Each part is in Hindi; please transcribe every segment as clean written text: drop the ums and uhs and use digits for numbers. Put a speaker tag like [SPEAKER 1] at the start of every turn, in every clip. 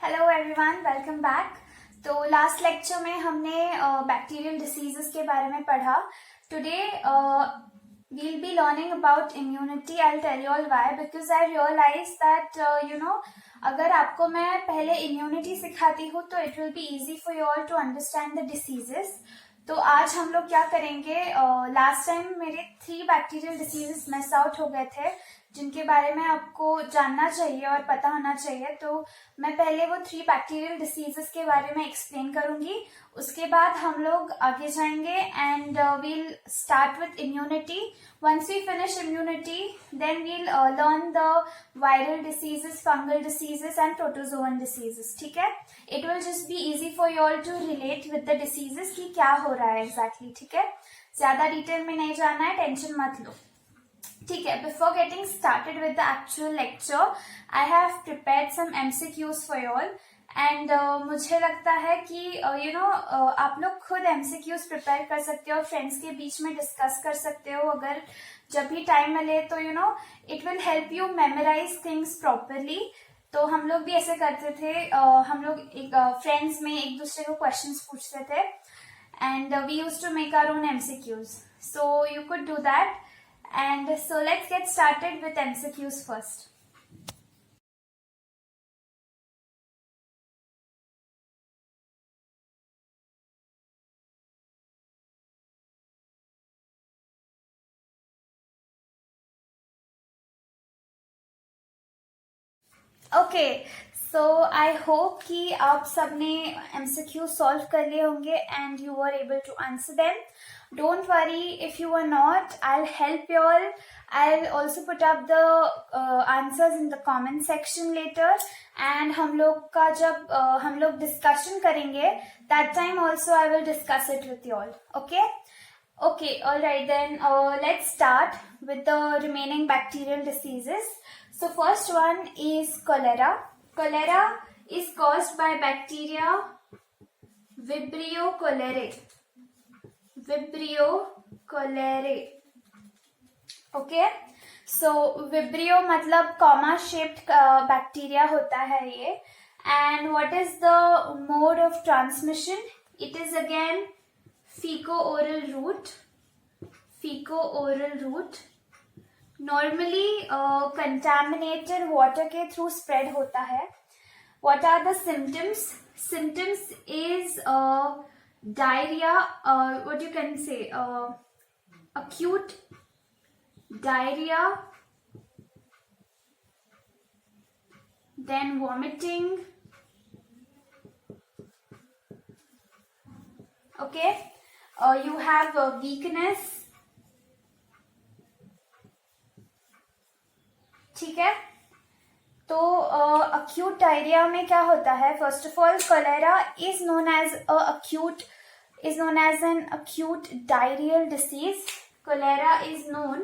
[SPEAKER 1] Hello everyone, welcome back. तो लास्ट लेक्चर में हमने बैक्टीरियल डिसीजेस के बारे में पढ़ा। Today we'll be learning about immunity. I'll tell you all why, because I realize that अगर आपको मैं पहले इम्यूनिटी सिखाती हूँ तो it will be easy for you all to understand the diseases. तो आज हम लोग क्या करेंगे, लास्ट टाइम मेरे 3 बैक्टीरियल डिसीजेस मिस आउट हो गए थे जिनके बारे में आपको जानना चाहिए और पता होना चाहिए। तो मैं पहले वो 3 बैक्टीरियल डिसीजेस के बारे में एक्सप्लेन करूंगी, उसके बाद हम लोग आगे जाएंगे and we'll start with immunity. Once we finish immunity then we'll learn the viral diseases, fungal diseases and protozoan diseases. ठीक है, it will just be easy for you all to relate with the diseases कि क्या हो रहा है एग्जैक्टली। ठीक है, ज्यादा डिटेल में नहीं जाना है, टेंशन मत लो। ठीक है, before getting started with the actual lecture I have prepared some MCQs for you all and मुझे लगता है कि आप लोग खुद एमसीक्यूज प्रिपेयर कर सकते हो, फ्रेंड्स के बीच में डिस्कस कर सकते हो अगर जब भी टाइम मिले। तो it will help you memorise things properly. तो हम लोग भी ऐसे करते थे, हम लोग एक फ्रेंड्स में एक दूसरे को क्वेश्चंस पूछते थे and we used to make our own MCQs, so you could do that. And so let's get started with MCQs first. Okay, so I hope कि आप सबने MCQ सॉल्व कर लिए होंगे and you were able to answer them. Don't worry if you are not, I'll help you all. I'll also put up the answers in the comment section later. And हम लोग का जब हम लोग डिस्कशन करेंगे that time also I will discuss it with you all. Okay? Okay, alright then let's start with the remaining bacterial diseases. So first one is cholera. Cholera is caused by bacteria Vibrio cholerae. Vibrio cholerae. Okay, so Vibrio मतलब comma shaped bacteria होता है ये. And what is the mode of transmission? It is again fecal-oral route. Fecal-oral route. Normally contaminated water के through spread होता है. What are the symptoms? Symptoms is diarrhea, what you can say, acute diarrhea, then vomiting. Okay, you have weakness. ठीक है, तो acute diarrhea में क्या होता है? First of all, cholera is known as an acute diarrheal disease. Cholera is known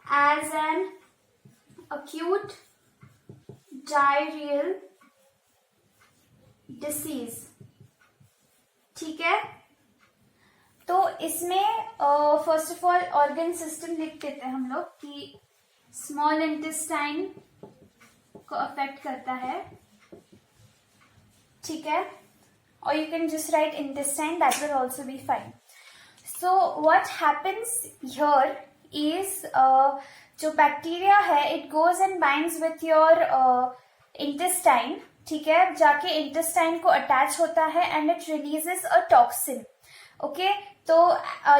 [SPEAKER 1] as an acute diarrheal disease. ठीक है, तो इसमें first of all organ system लिख देते हैं हम लोग कि स्मॉल इंटेस्टाइन को अफेक्ट करता है। ठीक है, और you can just right intestine, that will also be fine. So what happens here is जो बैक्टीरिया है it goes and binds with your intestine. ठीक है, जाके इंटेस्टाइन को अटैच होता है and it releases a toxin. Okay, तो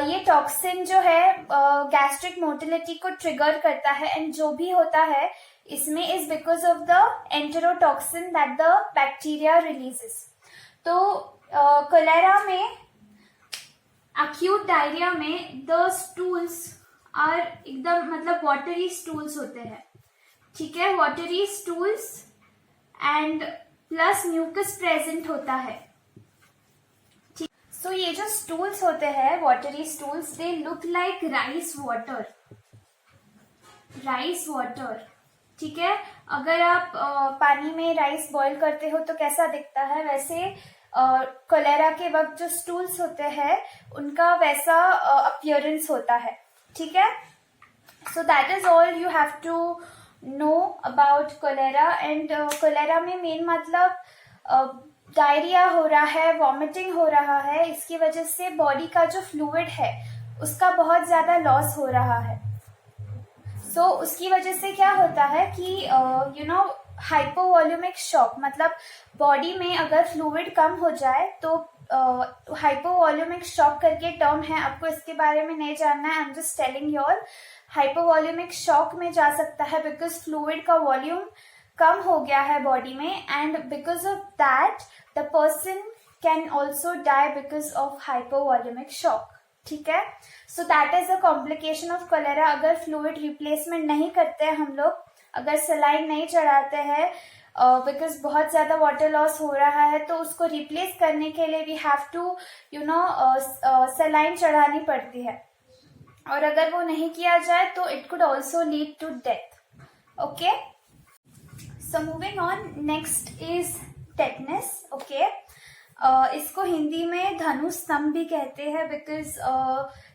[SPEAKER 1] ये टॉक्सिन जो है गैस्ट्रिक मोटिलिटी को ट्रिगर करता है एंड जो भी होता है इसमें is because of the enterotoxin that the bacteria releases. तो कोलेरा में, एक्यूट डायरिया में द स्टूल्स आर एकदम मतलब वाटरी स्टूल्स होते हैं। ठीक है, watery stools and plus mucus present होता है। सो ये जो स्टूल्स होते हैं watery stools, they look like rice water. Rice water, ठीक है, अगर आप पानी में राइस बॉईल करते हो तो कैसा दिखता है, वैसे कोलेरा के वक्त जो स्टूल्स होते हैं उनका वैसा अपीयरेंस होता है। ठीक है, so that is all you have to know about cholera. And cholera में मेन मतलब डायरिया हो रहा है, वॉमिटिंग हो रहा है, इसकी वजह से बॉडी का जो फ्लूइड है उसका बहुत ज्यादा लॉस हो रहा है। सो उसकी वजह से क्या होता है कि हाइपोवॉल्यूमिक शॉक, मतलब बॉडी में अगर फ्लूइड कम हो जाए तो हाइपोवॉल्यूमिक शॉक करके टर्म है, आपको इसके बारे में नहीं जानना है, I am just telling you all. Hypovolemic shock में जा सकता है बिकॉज फ्लूइड का वॉल्यूम कम हो गया है बॉडी में, and because of that the person can also die because of hypovolemic shock. ठीक है, so that is a complication of cholera. अगर फ्लूइड रिप्लेसमेंट नहीं करते हैं हम लोग, अगर सलाइन नहीं चढ़ाते हैं बिकॉज बहुत ज्यादा वाटर लॉस हो रहा है, तो उसको रिप्लेस करने के लिए वी हैव टू सलाइन चढ़ानी पड़ती है, और अगर वो नहीं किया जाए तो it could also lead to death. Okay, so moving on, next is tetanus. Okay, इसको हिंदी में धनु स्तंभ भी कहते हैं बिकॉज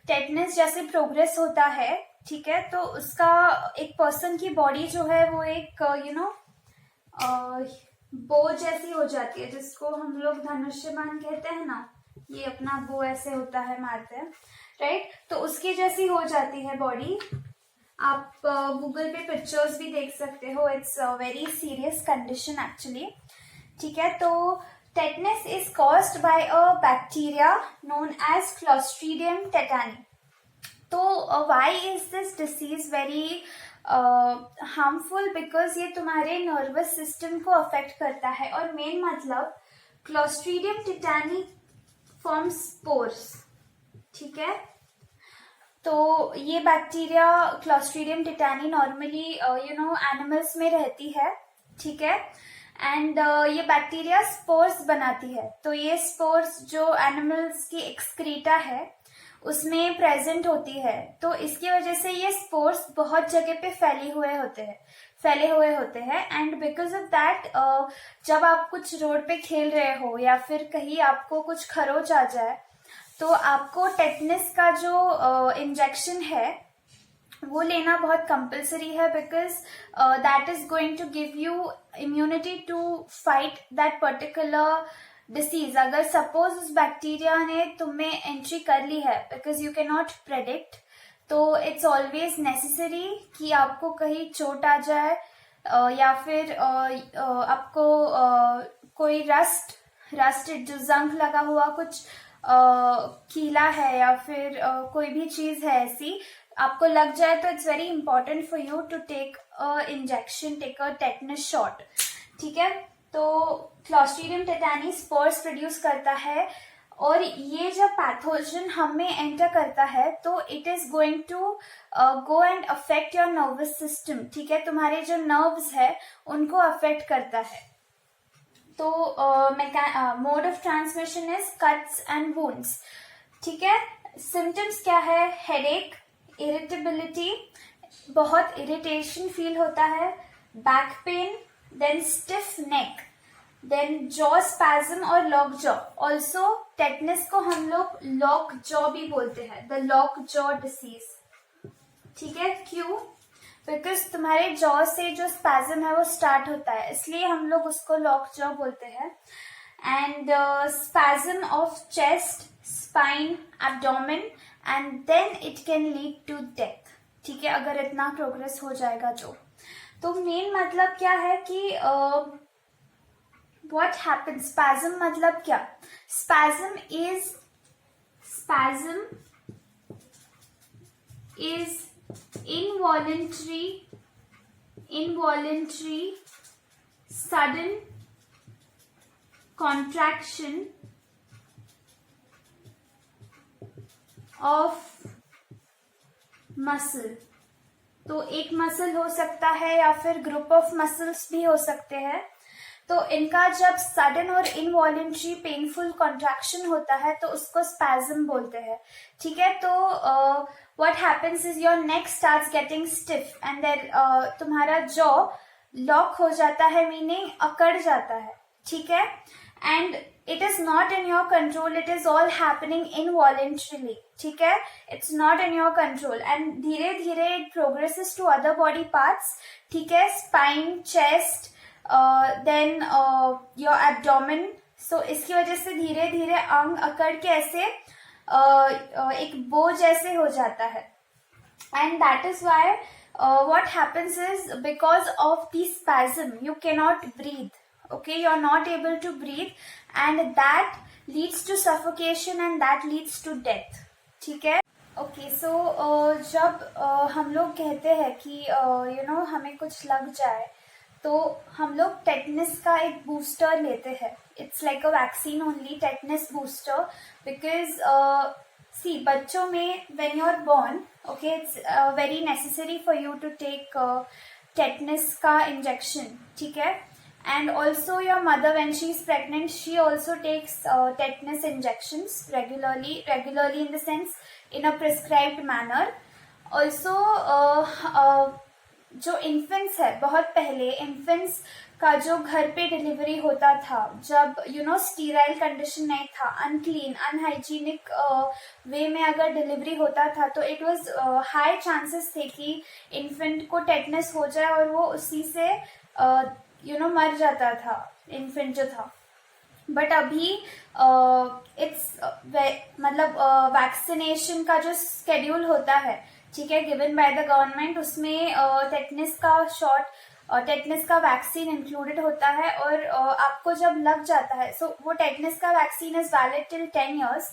[SPEAKER 1] टेटनस जैसे प्रोग्रेस होता है, ठीक है, तो उसका एक पर्सन की बॉडी जो है वो एक बो जैसी हो जाती है, जिसको हम लोग धनुष्यबाण कहते हैं ना, ये अपना बो ऐसे होता है, मारते हैं, राइट, तो उसकी जैसी हो जाती है बॉडी। आप गूगल पे पिक्चर्स भी देख सकते हो, it's a very serious condition actually. ठीक है, तो tetanus is caused by a bacteria known as Clostridium tetani. तो why is this disease very harmful? Because ये तुम्हारे नर्वस सिस्टम को अफेक्ट करता है, और मेन मतलब क्लोस्ट्रीडियम टेटानी फॉर्म्स स्पोर्स। ठीक है, तो ये bacteria clostridium tetani normally animals में रहती है, ठीक है, एंड ये बैक्टीरिया स्पोर्स बनाती है। तो ये स्पोर्स जो एनिमल्स की एक्सक्रीटा है उसमें प्रेजेंट होती है, तो इसकी वजह से ये स्पोर्स बहुत जगह पे फैले हुए होते हैं एंड बिकॉज ऑफ दैट जब आप कुछ रोड पे खेल रहे हो या फिर कहीं आपको कुछ खरोच आ जाए, तो आपको टेटनस का जो इंजेक्शन है वो लेना बहुत कंपलसरी है, because that is going to give you immunity to fight that particular disease. अगर सपोज उस बैक्टीरिया ने तुम्हें एंट्री कर ली है, because you can not predict, तो इट्स ऑलवेज नेसेसरी कि आपको कहीं चोट आ जाए या फिर आपको कोई रस्ट जो जंग लगा हुआ कुछ कीला है या फिर कोई भी चीज है ऐसी आपको लग जाए, तो it's very important for you to take a injection, take a tetanus shot. ठीक है, तो क्लोस्ट्रीडियम टेटानी स्पोर्स प्रोड्यूस करता है, और ये जब पैथोजन हमें एंटर करता है तो it is going to go and affect your nervous system. ठीक है, तुम्हारे जो नर्व्स है उनको अफेक्ट करता है। तो mode of transmission is cuts and wounds. ठीक है, सिम्टम्स क्या है? हेडेक, इरिटेबिलिटी, बहुत इरिटेशन फील होता है, बैक पेन, देन स्टिफ नेक, देन जॉ स्पैज्म और लॉक जॉ। ऑल्सो टेटनस को हम लोग लॉक जॉ भी बोलते हैं, द लॉक जॉ डिसीज। ठीक है, क्यों? बिकॉज तुम्हारे जॉ से जो स्पैज्म है वो स्टार्ट होता है, इसलिए हम लोग उसको लॉक जॉ बोलते हैं। And spasm of chest, spine, abdomen, and then it can lead to death. ठीक है, अगर इतना प्रोग्रेस हो जाएगा तो मेन मतलब क्या है कि what happens? Spasm मतलब क्या? Spasm is involuntary sudden contraction of muscle। तो एक मसल हो सकता है या फिर ग्रुप ऑफ मसल्स भी हो सकते हैं। तो इनका जब सडन और इनवॉलेंट्री पेनफुल कॉन्ट्रैक्शन होता है तो उसको स्पैज्म बोलते हैं। ठीक है, तो what happens is your neck starts getting stiff and then तुम्हारा जॉ लॉक हो जाता है, मीनिंग अकड़ जाता है। ठीक है, and it is not in your control, it is all happening involuntarily. ठीक है, it's not in your control and धीरे धीरे it progresses to other body parts. ठीक है, spine, chest, then your abdomen. So इसकी वजह से धीरे धीरे अंग अकड़ के ऐसे एक बोझ जैसे हो जाता है. And that is why what happens is, because of the spasm you cannot breathe. Okay, you are not able to breathe and that leads to suffocation and that leads to death. ठीक है. ओके, सो जब हम लोग कहते हैं कि हमें कुछ लग जाए तो हम लोग टेटनस का एक बूस्टर लेते हैं. It's like a vaccine only, tetanus booster. Because see बच्चों में when you are born, okay, it's very necessary for you to take tetanus का इंजेक्शन. ठीक है. And also your mother when she is pregnant, she also takes tetanus injections regularly in the sense in a prescribed manner. Also जो इन्फेंट्स है, बहुत पहले इन्फेंट्स का जो घर पे डिलीवरी होता था, जब स्टीराइल कंडीशन नहीं था, अनक्लीन अनहाइजीनिक वे में अगर डिलीवरी होता था तो इट वाज हाई चांसेस थे कि इन्फेंट को टेटनस हो जाए और वो उसी से मर जाता था इन्फेंट जो था. बट अभी इट्स मतलब वैक्सीनेशन का जो स्केड्यूल होता है, ठीक है, गिवन बाय द गवर्नमेंट, उसमें टेटनस का शॉट, टेटनस का वैक्सीन इंक्लूडेड होता है. और आपको जब लग जाता है, सो वो टेटनस का vaccine is valid till 10 years.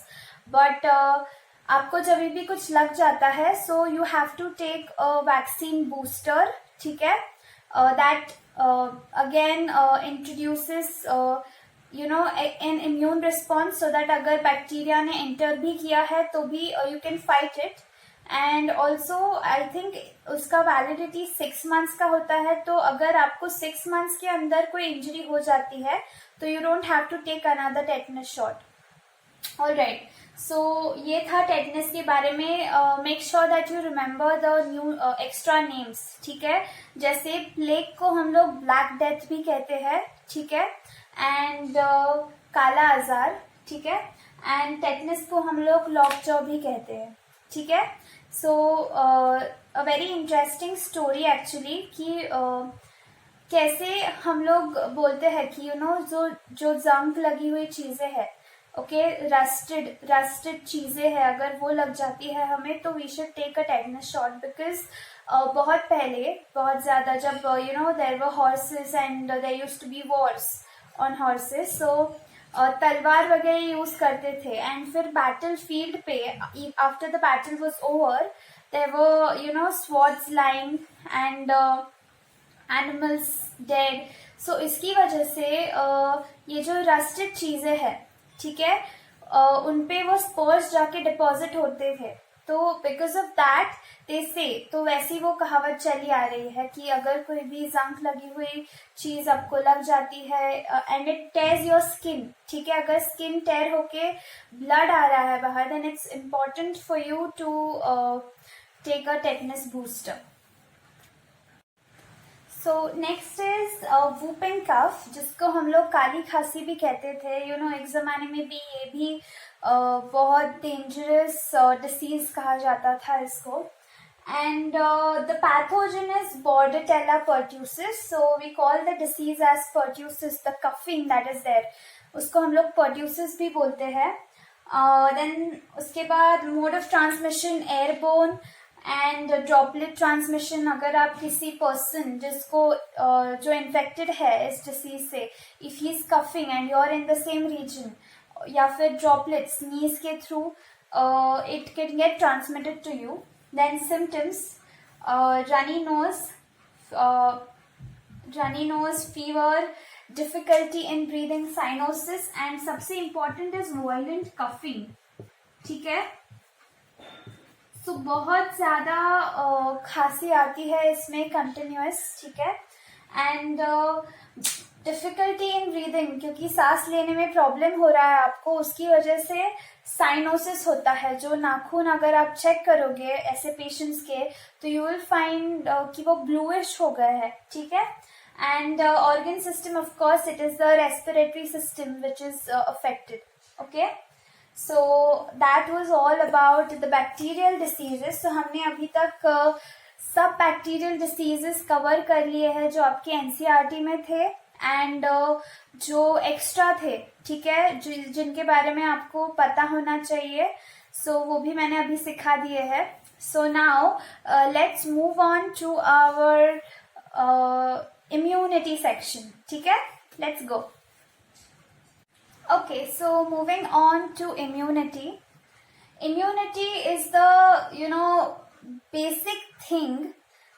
[SPEAKER 1] But आपको जब भी कुछ लग जाता है, so you have to take a vaccine booster. ठीक है. That again introduces an immune response, so that अगर बैक्टीरिया ने एंटर भी किया है तो भी you can fight it. And also I think उसका वैलिडिटी 6 months का होता है. तो अगर आपको 6 months के अंदर कोई इंजरी हो जाती है तो you don't have to take another tetanus shot. Alright, so ये था टेटनस के बारे में. Make sure that you remember the new extra names. ठीक है. जैसे प्लेग को हम लोग ब्लैक डेथ भी कहते हैं. ठीक है. एंड काला आजार. ठीक है. एंड टेटनस को हम लोग लॉकजॉ भी कहते हैं. ठीक है. So a very interesting story actually कि कैसे हम लोग बोलते हैं कि जो जंग लगी हुई चीजें हैं, ओके, रस्टेड चीजें हैं, अगर वो लग जाती है हमें तो we should take a tetanus shot. Because बहुत पहले, बहुत ज्यादा, जब there were horses and there used to be wars on horses, so तलवार वगैरह यूज करते थे. एंड फिर बैटल फील्ड पे, after the battle was over, there were swords lying and animals dead. So इसकी वजह से ये जो रस्टेड चीजें हैं, ठीक है, उन पे वो स्पर्स जाके डिपॉजिट होते थे. तो बिकॉज ऑफ दैट दे से, तो वैसी वो कहावत चली आ रही है कि अगर कोई भी जंग लगी हुई चीज आपको लग जाती है and it tears your skin, ठीक है, अगर स्किन टेयर होके ब्लड आ रहा है बाहर, then it's important for you to take a tetanus booster. So next is whooping cough, जिसको हम लोग काली खांसी भी कहते थे. एक जमाने में भी ये भी बहुत डेंजरस डिसीज कहा जाता था इसको. And the pathogen is Bordetella pertussis. So we call the disease as pertussis, the coughing that is there, उसको हम लोग पर्ट्यूसिस भी बोलते हैं. देन उसके बाद mode of transmission airborne and droplet transmission. अगर आप किसी पर्सन जिसको जो इन्फेक्टेड है इस डिसीज से, if he is coughing and you are in the same region, या फिर ड्रॉपलेट्स नीज के थ्रू, it can get transmitted to you. Then symptoms, runny nose, fever, difficulty in breathing, cyanosis, and सबसे इम्पॉर्टेंट इज वायलेंट कफिंग. ठीक है. तो बहुत ज्यादा खांसी आती है इसमें कंटिन्यूअस. ठीक है. एंड डिफिकल्टी इन ब्रीदिंग, क्योंकि सांस लेने में प्रॉब्लम हो रहा है आपको, उसकी वजह से साइनोसिस होता है. जो नाखून अगर आप चेक करोगे ऐसे पेशेंट्स के, तो यू विल फाइंड कि वो ब्लूइश हो गए हैं. ठीक है. And organ system, of course it is the respiratory system which is affected. Okay. So that was all about the bacterial diseases. So हमने अभी तक सब बैक्टीरियल डिसीजेस कवर कर लिए हैं जो आपके एनसीईआरटी में थे. एंड जो एक्स्ट्रा थे, ठीक है, जिनके बारे में आपको पता होना चाहिए, सो वो भी मैंने अभी सिखा दिए हैं. So now let's move on to our immunity section. ठीक है, let's go. Okay, so moving on to immunity. Immunity is the basic thing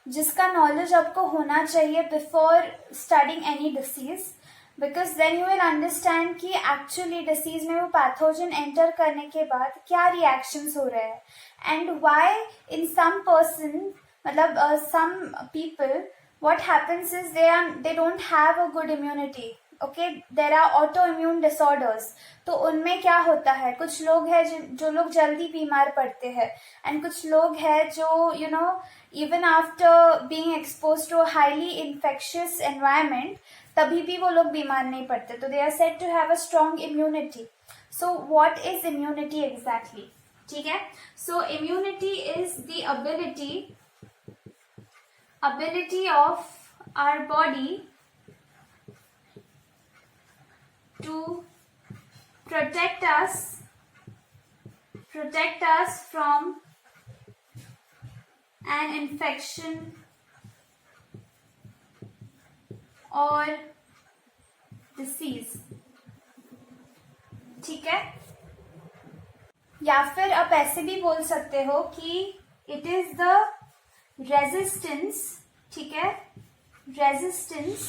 [SPEAKER 1] जिसका knowledge आपको होना चाहिए before studying any disease, because then you will understand कि actually disease में वो pathogen enter करने के बाद क्या reactions हो रहे हैं, and why in some person, मतलब some people, what happens is they don't have a good immunity. Okay, there are autoimmune disorders. तो उनमें क्या होता है, कुछ लोग हैं जो लोग जल्दी बीमार पड़ते हैं, एंड कुछ लोग हैं जो even after being exposed to a highly infectious environment, तभी भी वो लोग बीमार नहीं पड़ते. तो they are said to have a strong immunity. So what is immunity exactly? ठीक है, so immunity is the ability of our body to protect us from an infection or disease. ठीक है, या फिर आप ऐसे भी बोल सकते हो कि it is the resistance, ठीक है, resistance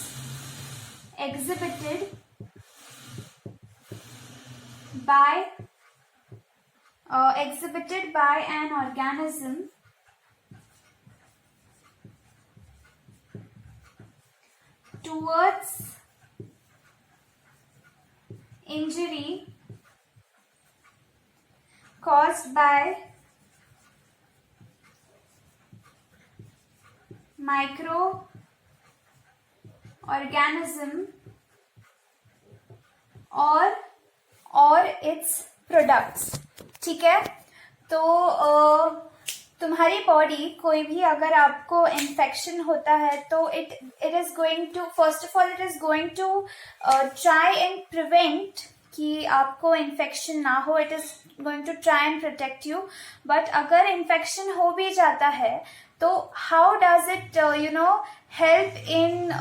[SPEAKER 1] exhibited by an organism towards injury caused by microorganism or its products. ठीक है, तो तुम्हारी बॉडी कोई भी अगर आपको इन्फेक्शन होता है तो it is going to, first of all it is going to try and prevent कि आपको इन्फेक्शन ना हो. It is going to try and protect you. But अगर इन्फेक्शन हो भी जाता है तो how does it help in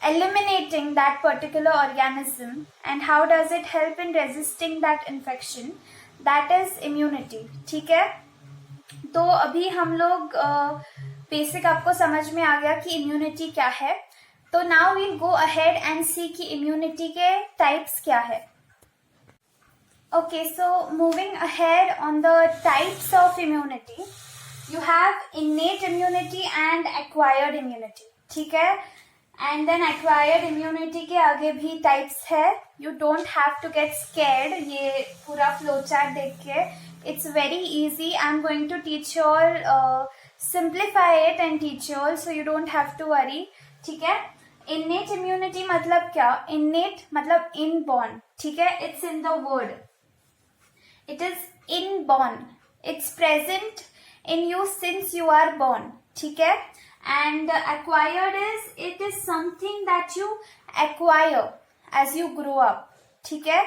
[SPEAKER 1] eliminating that particular organism, and how does it help in resisting that infection? That is immunity. ठीक है, तो अभी हम लोग बेसिक आपको समझ में आ गया कि इम्यूनिटी क्या है. तो now we'll go ahead and see कि इम्यूनिटी के टाइप्स क्या है. Okay, so moving ahead on the types of immunity, you have innate immunity and acquired immunity. ठीक है, एंड देन एक्वायर्ड इम्यूनिटी के आगे भी टाइप्स है. You don't have to get scared. ये पूरा फ्लो चार्ट देख के it's very easy. I am going to teach you all, simplify it and teach you all, so you don't have to worry. ठीक है, इनेट इम्यूनिटी मतलब क्या? इनेट मतलब इनबॉर्न. ठीक है, it's in the word, it is inborn, it's present in you since you are born. ठीक है, and acquired is, it is something that you acquire as you grow up. ठीक है,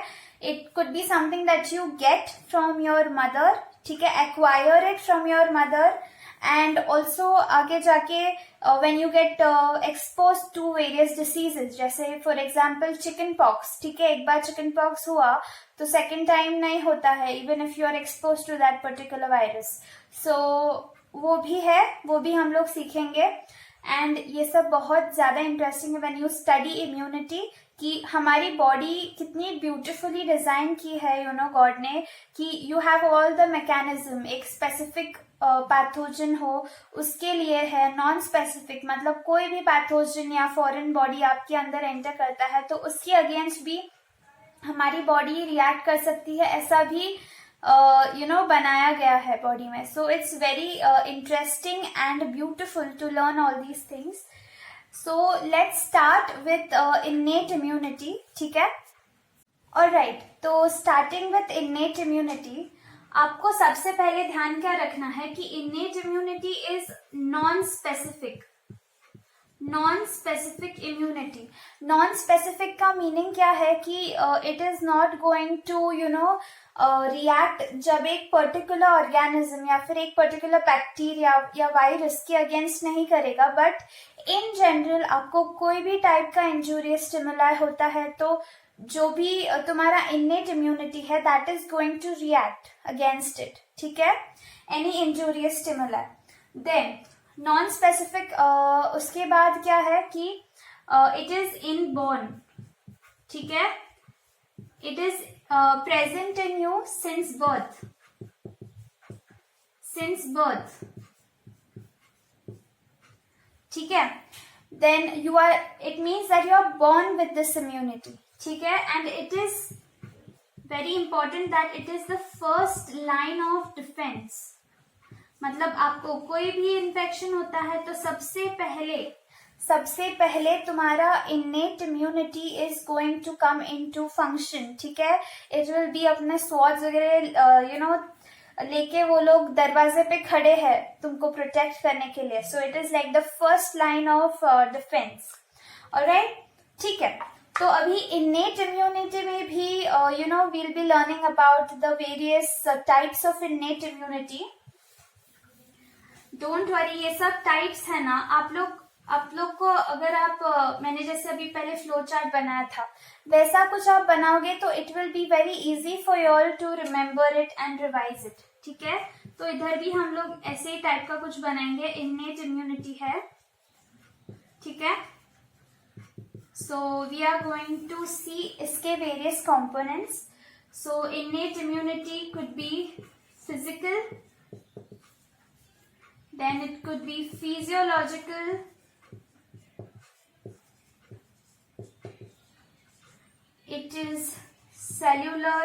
[SPEAKER 1] it could be something that you get from your mother. ठीक है, acquire it from your mother, and also आगे जाके when you get exposed to various diseases, जैसे for example chicken pox. ठीक है, एक बार chicken pox हुआ तो सेकेंड टाइम नहीं होता है, even if you are expose to that particular virus. So वो भी है, वो भी हम लोग सीखेंगे. एंड ये सब बहुत ज्यादा इंटरेस्टिंग है व्हेन यू स्टडी इम्यूनिटी, कि हमारी बॉडी कितनी ब्यूटिफुली डिजाइन की है गॉड ने, कि you have all the mechanism. एक स्पेसिफिक पैथोजन हो उसके लिए है, नॉन स्पेसिफिक मतलब कोई भी पैथोजन या फॉरेन बॉडी आपके अंदर एंटर करता है तो उसके अगेंस्ट भी हमारी बॉडी रिएक्ट कर सकती है, ऐसा भी बनाया गया है बॉडी में. So it's very interesting and beautiful to learn all these things. So let's start with innate immunity. ठीक है, ऑलराइट. तो स्टार्टिंग विथ इनेट इम्यूनिटी, आपको सबसे पहले ध्यान क्या रखना है कि innate immunity is non specific. Non specific immunity. Non specific का मीनिंग क्या है कि it is not going to react जब एक पर्टिकुलर ऑर्गेनिज्म या फिर एक पर्टिकुलर बैक्टीरिया या वायरस के अगेंस्ट नहीं करेगा, बट इन जनरल आपको कोई भी टाइप का इंजूरियस स्टिमुलाई होता है तो जो भी तुम्हारा इन्नेट इम्यूनिटी है that is going to react against it, ठीक है, any injurious stimuli. Then non specific उसके बाद क्या है कि इट इज इनबॉर्न, ठीक है, it is present in you since birth, ठीक है। Then you are, it means that you are born with this immunity, ठीक है, and it is very important that it is the first line of defence. मतलब आपको कोई भी इन्फेक्शन होता है तो सबसे पहले तुम्हारा innate immunity is going to come into function, ठीक है। इट विल बी अपने स्वॉर्ड्स वगैरह लेके वो लोग दरवाजे पे खड़े हैं तुमको प्रोटेक्ट करने के लिए। So it is like the first line of defence, alright, ठीक है। तो अभी इन्नेट इम्यूनिटी में भी we'll be learning about the various types of innate immunity. Don't worry, ये सब टाइप्स है ना, आप लोग को अगर मैंने जैसे अभी पहले फ्लो चार्ट बनाया था वैसा कुछ आप बनाओगे तो it will be very easy for you all to remember it and revise it, ठीक है। तो इधर भी हम लोग ऐसे ही टाइप का कुछ बनाएंगे, इन्नेट इम्यूनिटी है, ठीक है। So we are going to see इसके various components. So innate immunity could be physical, then it could be physiological, it is cellular,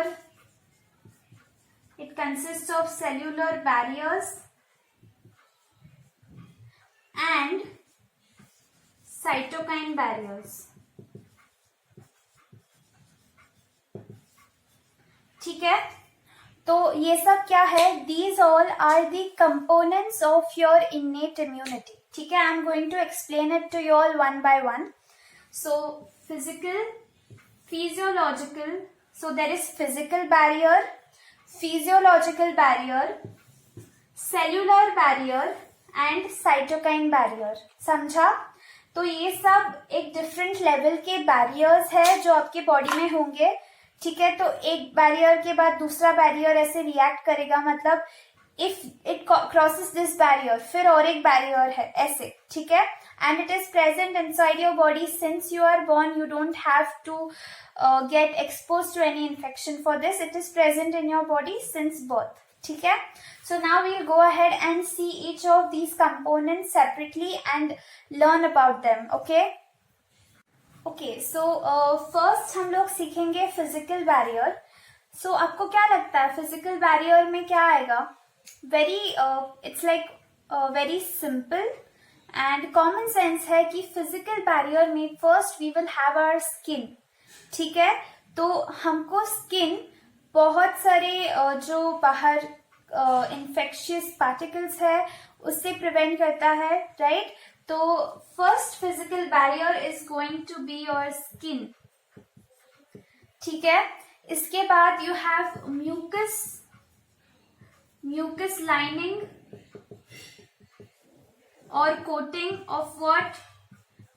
[SPEAKER 1] it consists of cellular barriers and cytokine barriers, ठीक है। तो ये सब क्या है, these all are the components of your innate immunity, ठीक है। I am going to explain it to you all one by one. So physical, physiological, so there is physical barrier, physiological barrier, cellular barrier and cytokine barrier, समझा। तो ये सब एक डिफरेंट लेवल के बैरियर्स है जो आपके बॉडी में होंगे, ठीक है। तो एक बैरियर के बाद दूसरा बैरियर ऐसे रिएक्ट करेगा, मतलब if it crosses this barrier फिर और एक बैरियर है ऐसे, ठीक है। And it is present inside your body since you are born, you don't have to get expose to any infection for this, it is present in your body since birth, ठीक है। So now we will go ahead and see each of these components separately and learn about them, okay. Okay, so first हम लोग सीखेंगे फिजिकल बैरियर। सो आपको क्या लगता है फिजिकल बैरियर में क्या आएगा? It's like very simple and common sense है कि फिजिकल बैरियर में first we will have our skin, ठीक है। तो हमको स्किन बहुत सारे जो बाहर इन्फेक्शियस पार्टिकल्स है उससे प्रिवेंट करता है, राइट। तो first physical barrier is going to be your skin, ठीक है। इसके बाद यू हैव म्यूकस लाइनिंग और coating of what,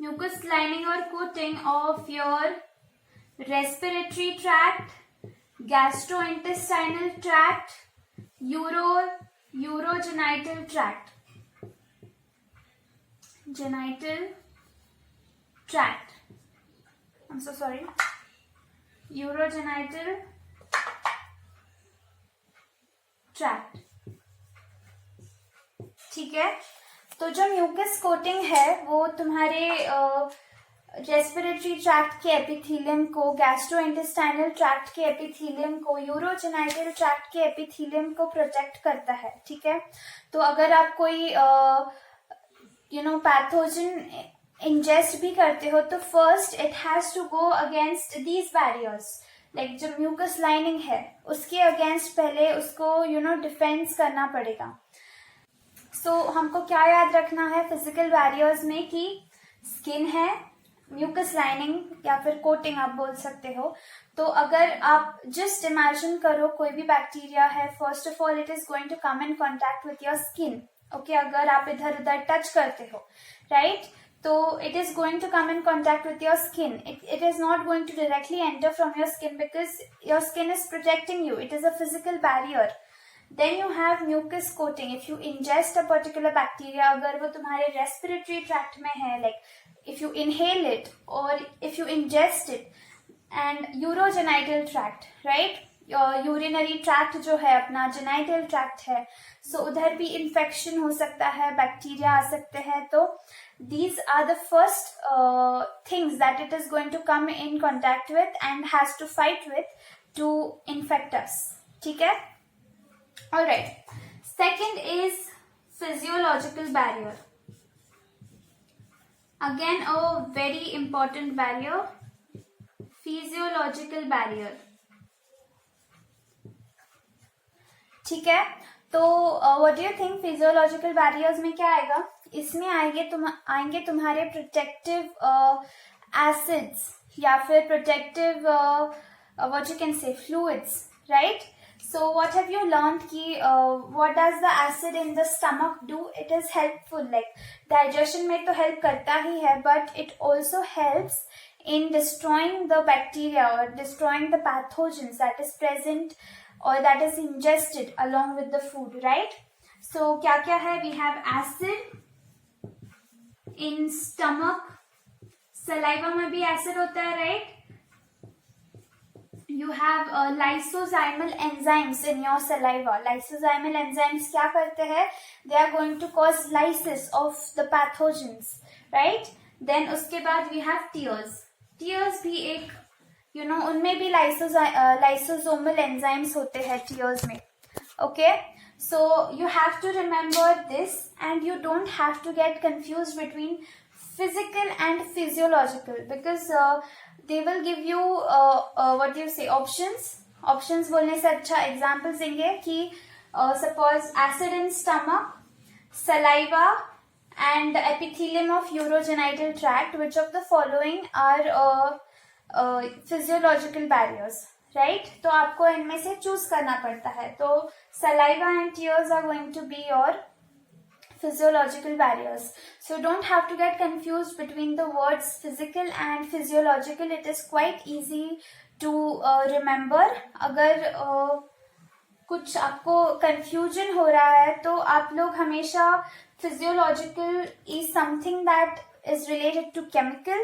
[SPEAKER 1] mucus lining और coating of your respiratory tract, gastrointestinal tract, urogenital tract, genital tract, I'm so sorry, urogenital tract, ठीक है। तो जो म्यूकस कोटिंग है वो तुम्हारे रेस्पिरेटरी ट्रैक्ट के एपिथेलियम को, गैस्ट्रोइंटेस्टाइनल ट्रैक्ट के एपिथेलियम को, यूरोजेनाइटल ट्रैक्ट के एपिथेलियम को प्रोटेक्ट करता है, ठीक है। तो अगर आप कोई पैथोजन इंजेस्ट भी करते हो तो first it has to go against these barriers, like जो म्यूकस लाइनिंग है उसके अगेंस्ट पहले उसको डिफेंस करना पड़ेगा। सो हमको क्या याद रखना है फिजिकल बैरियर्स में कि स्किन है, म्यूकस लाइनिंग या फिर कोटिंग आप बोल सकते हो. तो अगर आप जस्ट इमेजिन करो कोई भी बैक्टीरिया है, first of all it is going to come in contact with your skin. Okay, अगर आप इधर उधर टच करते हो, राइट, तो it is going to come in contact with your skin. It is not going to directly enter from your skin because your skin is protecting you. It is a physical barrier. Then you have mucus coating. If you ingest a particular bacteria, अगर वो तुम्हारे respiratory tract में है, like if you inhale it or if you ingest it, and urogenital tract, right? Urinary tract जो है अपना, जेनाइटल ट्रैक्ट है, सो उधर भी इन्फेक्शन हो सकता है, बैक्टीरिया आ सकते हैं. तो these are the first things that it is going to come in contact with and has to fight with to infect us. ठीक है? Alright. Second is physiological barrier. Again a very important barrier. Physiological barrier. ठीक है, तो what do you think physiological barriers में क्या आएगा? इसमें आएंगे तुम्हारे प्रोटेक्टिव एसिड्स या फिर protective what you can say fluids, right? So what have you learn कि what does the acid in the stomach do? It is helpful, like digestion में तो हेल्प करता ही है, but it also helps in destroying the bacteria or destroying the pathogens that is present or that is ingested along with the food, right? So क्या क्या है? We have acid in stomach, saliva में भी acid होता है, right? You have lysozymal enzymes in your saliva. Lysozymal enzymes क्या करते हैं? They are going to cause lysis of the pathogens, right? Then उसके बाद we have tears. टीयर्स भी एक उनमें भी लाइसोसोमल एंजाइम्स होते हैं टीयर्स में. Okay, so you have to remember this and you don't have to get confuse between physical and physiological because they will give you what you say options बोलने से अच्छा एग्जाम्पल्स देंगे कि suppose acid in stomach, saliva and the epithelium of urogenital tract, which of the following are physiological barriers, right? तो आपको इनमें से चूज करना पड़ता है. तो saliva and tears are going to be your physiological barriers. So don't have to get confused between the words physical and physiological. It is quite easy to remember. अगर कुछ आपको कंफ्यूजन हो रहा है तो आप लोग हमेशा physiological is something that is related to chemical,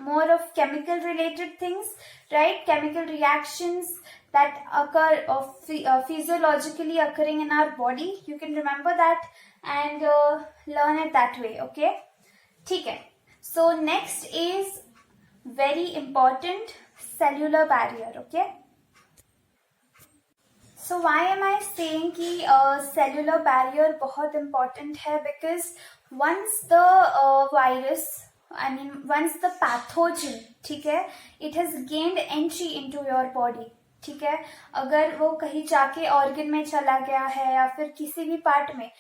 [SPEAKER 1] more of chemical related things, right? Chemical reactions that occur of physiologically occurring in our body. You can remember that and learn it that way, okay? ठीक है. So next is very important, cellular barrier, okay? So why am I saying कि cellular barrier बहुत important है? Because once the virus, once the pathogen, ठीक है, it has gained entry into your body, ठीक है, अगर वो कहीं जाके organ में चला गया है या फिर किसी भी part में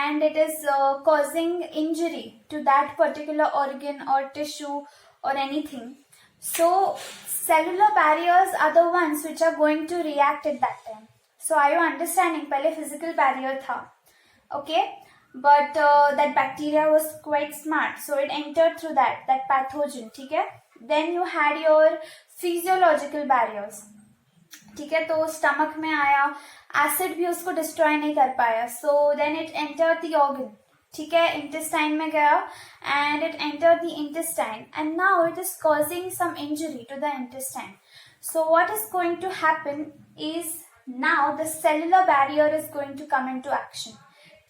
[SPEAKER 1] and it is causing injury to that particular organ or tissue or anything, so cellular barriers are the ones which are going to react at that time. So are you understanding? पहले physical barrier था, okay, but that bacteria was quite smart, so it entered through that pathogen, ठीक है. Then you had your physiological barriers, ठीक है, तो stomach में आया, acid भी उसको destroy नहीं कर पाया, so then it entered the organ, ठीक है, intestine में गया and it entered the intestine and now it is causing some injury to the intestine. So what is going to happen is now the cellular barrier is going to come into action,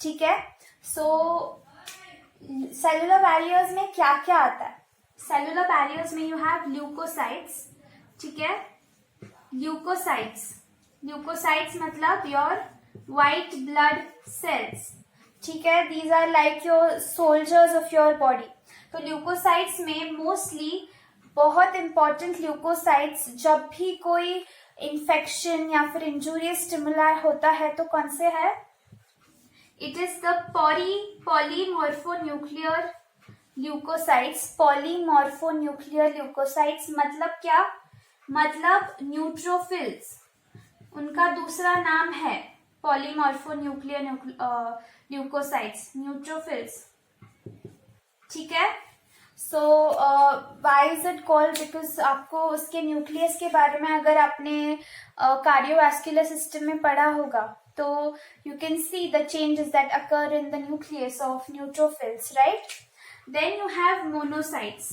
[SPEAKER 1] ठीक है. So cellular barriers में क्या क्या आता है? Cellular barriers में you have leukocytes, ठीक है, leukocytes मतलब your white blood cells, ठीक है, these are like your soldiers of your body. तो leukocytes में mostly बहुत important leukocytes जब भी कोई इन्फेक्शन या फिर इंजूरियस स्टिमुलाई होता है तो कौन से है? It is the polymorphonuclear leukocytes, polymorphonuclear leukocytes मतलब क्या, मतलब न्यूट्रोफिल्स, उनका दूसरा नाम है पॉलीमॉर्फोन्यूक्लियर ल्यूकोसाइट्स, न्यूट्रोफिल्स, ठीक है। So why is it called, because आपको उसके न्यूक्लियस के बारे में अगर आपने कार्डियोवैस्कुलर सिस्टम में पढ़ा होगा तो you can see the changes that occur in the nucleus of neutrophils, right? Then you have monocytes.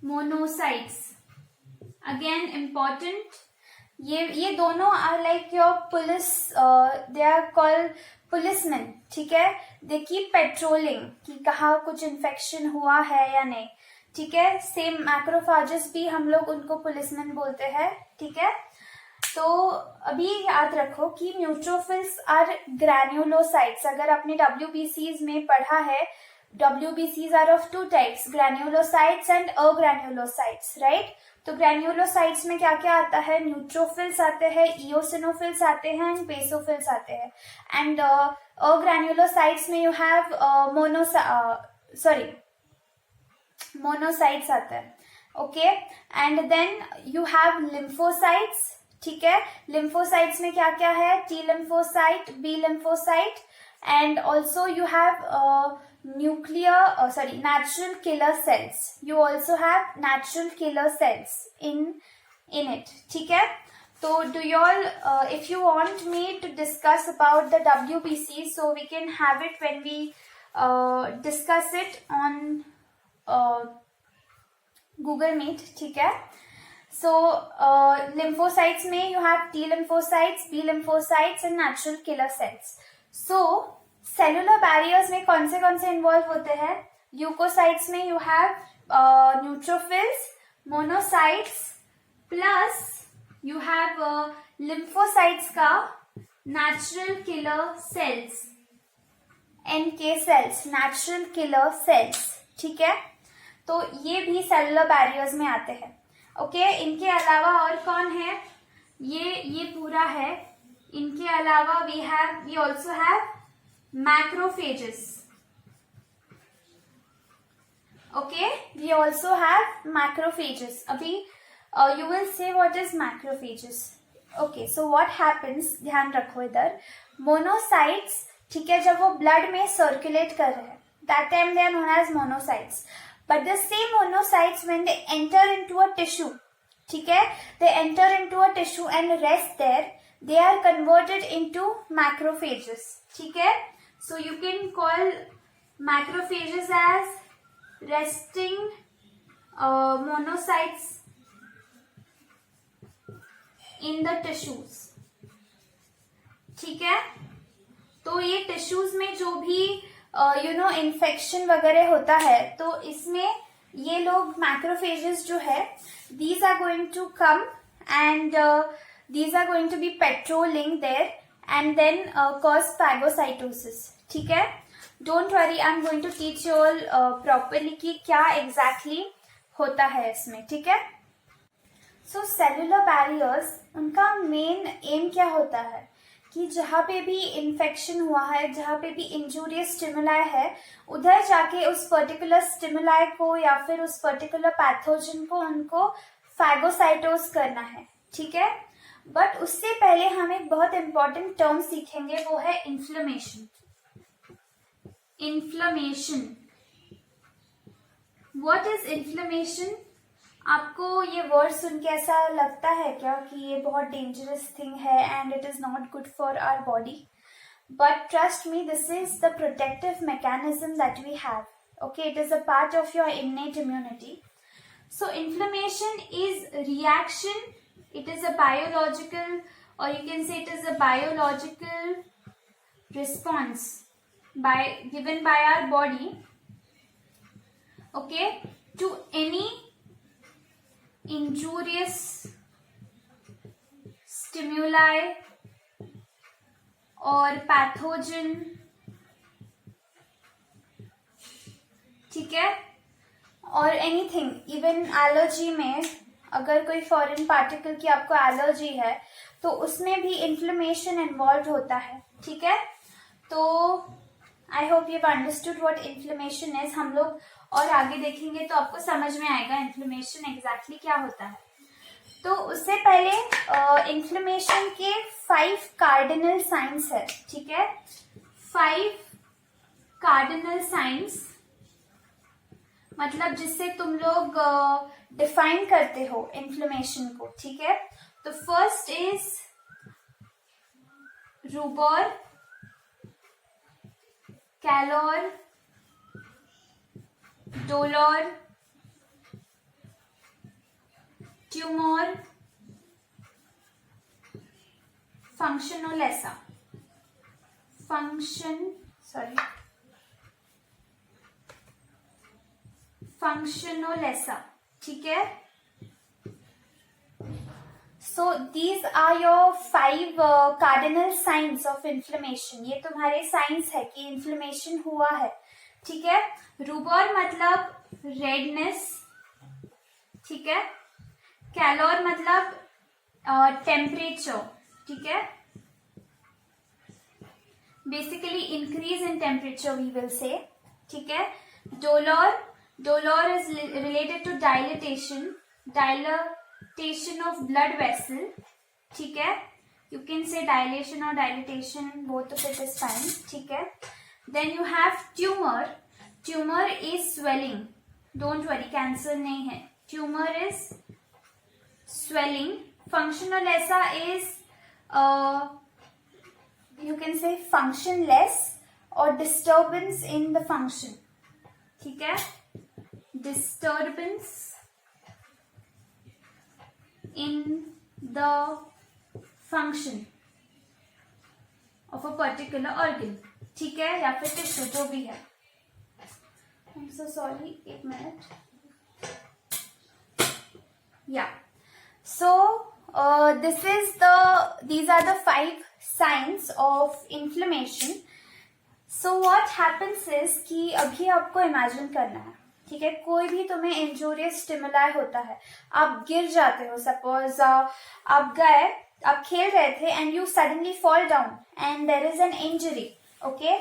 [SPEAKER 1] Monocytes again important. ये दोनों are like your police, they are called policemen, ठीक है। they keep patrolling कि कहाँ कुछ इन्फेक्शन हुआ है या नहीं, ठीक है। सेम मैक्रोफाजेस भी हम लोग उनको पुलिसमैन बोलते हैं, ठीक है। तो अभी याद रखो कि न्यूट्रोफिल्स आर ग्रैन्युलोसाइट्स। अगर आपने WBCs में पढ़ा है, WBCs are of two types, granulocytes and agranulocytes, right. तो ग्रैन्युलोसाइट्स में क्या क्या आता है, न्यूट्रोफिल्स आते हैं, इओसिनोफिल्स आते हैं एंड बेसोफिल्स आते हैं। एंड अग्रैन्युलोसाइट्स में यू हैव मोनोसाइट्स आते हैं, okay. And then you have lymphocytes, ठीक है। लिम्फोसाइट्स में क्या क्या है, T lymphocyte, B lymphocyte and also you have natural killer cells. You also have natural killer cells in it, ठीक है। तो do you all, if you want me to discuss about the WBC, so we can have it when we discuss it on Google Meet, ठीक है। So lymphocytes में you have T lymphocytes, B lymphocytes and natural killer cells. So cellular barriers में कौन से इन्वॉल्व होते हैं, ल्यूकोसाइट्स में you have neutrophils, monocytes plus you have lymphocytes का natural killer cells, NK cells, natural killer cells, ठीक है। तो ये भी सेलुलर बैरियर्स में आते हैं, ओके। इनके अलावा और कौन है, ये पूरा है। इनके अलावा we also have macrophages, okay, we also have macrophages. Abhi you will say what is macrophages, okay। So what happens, ध्यान रखो इधर, monocytes, ठीक है, जब वो blood में circulate कर रहे हैं, that time they are known as monocytes. But the same monocytes when they enter into a tissue, ठीक है, they enter into a tissue and rest there, they are converted into macrophages, ठीक है। So you can call macrophages as resting monocytes in the tissues, ठीक है। तो ये टिश्यूज में जो भी इन्फेक्शन वगैरह होता है, तो इसमें ये लोग मैक्रोफेजेस जो है, these are going to come and these are going to be patrolling there and then cause phagocytosis, ठीक है। Don't worry, I am going to teach you all properly कि क्या एग्जैक्टली होता है इसमें, ठीक है। सो सेलुलर बैरियर्स, उनका मेन एम क्या होता है कि जहाँ पे भी इन्फेक्शन हुआ है, जहाँ पे भी इंजूरियस स्टिमुलाई है, उधर जाके उस पर्टिकुलर स्टिमुलाई को या फिर उस पर्टिकुलर पैथोजन को उनको फैगोसाइटोस करना है, ठीक है। बट उससे पहले हम एक बहुत इंपॉर्टेंट टर्म सीखेंगे, वो है inflammation. Inflammation, what is inflammation? आपको ये वर्ड सुन के ऐसा लगता है क्या कि ये बहुत डेंजरस थिंग है and it is not good for our body? But trust me, this is the protective mechanism that we have, okay. It is a part of your innate immunity. So inflammation is reaction, it is a biological, or you can say it is a biological response given by our body, okay, to any injurious stimuli or pathogen, ठीक है। और एनीथिंग, इवन एलर्जी में अगर कोई फॉरेन पार्टिकल की आपको एलर्जी है तो उसमें भी इन्फ्लेमेशन इन्वॉल्व होता है, ठीक है। तो I hope you understood what inflammation is. हम लोग और आगे देखेंगे तो आपको समझ में आएगा इन्फ्लेमेशन एग्जैक्टली क्या होता है. तो उससे पहले इन्फ्लेमेशन के 5 कार्डिनल साइंस है. ठीक है, 5 कार्डिनल साइंस मतलब जिससे तुम लोग डिफाइन करते हो इन्फ्लेमेशन को. ठीक है, तो first is rubor, calor, dolor, tumor, functio laesa. Functio laesa. ठीक है, so these are your 5 cardinal signs of inflammation. ये तुम्हारे साइंस है कि इन्फ्लेमेशन हुआ है. ठीक है, रूबर मतलब रेडनेस. ठीक है, कैलोर मतलब टेम्परेचर. ठीक है, basically increase in temperature we will say. ठीक है, dolor is related to dilatation of blood vessel. ठीक है, यू कैन से डायलेशन और dilatation, both of it is fine. ठीक है, then you have tumour is swelling. Don't worry, cancer नहीं है. Tumour is swelling. Functionalesa is you can say functionless or disturbance in the function. ठीक है, disturbance in the function of a particular organ. ठीक है, या फिर टिश्यू जो भी है. I'm so sorry, 1 minute. Yeah. So these are the 5 signs of inflammation. So what happens is कि अभी आपको इमेजिन करना है. ठीक है, कोई भी तुम्हें इंजूरियस स्टिमुलाई होता है, आप गिर जाते हो. सपोज आप खेल रहे थे and you suddenly fall down and there is an injury. Okay,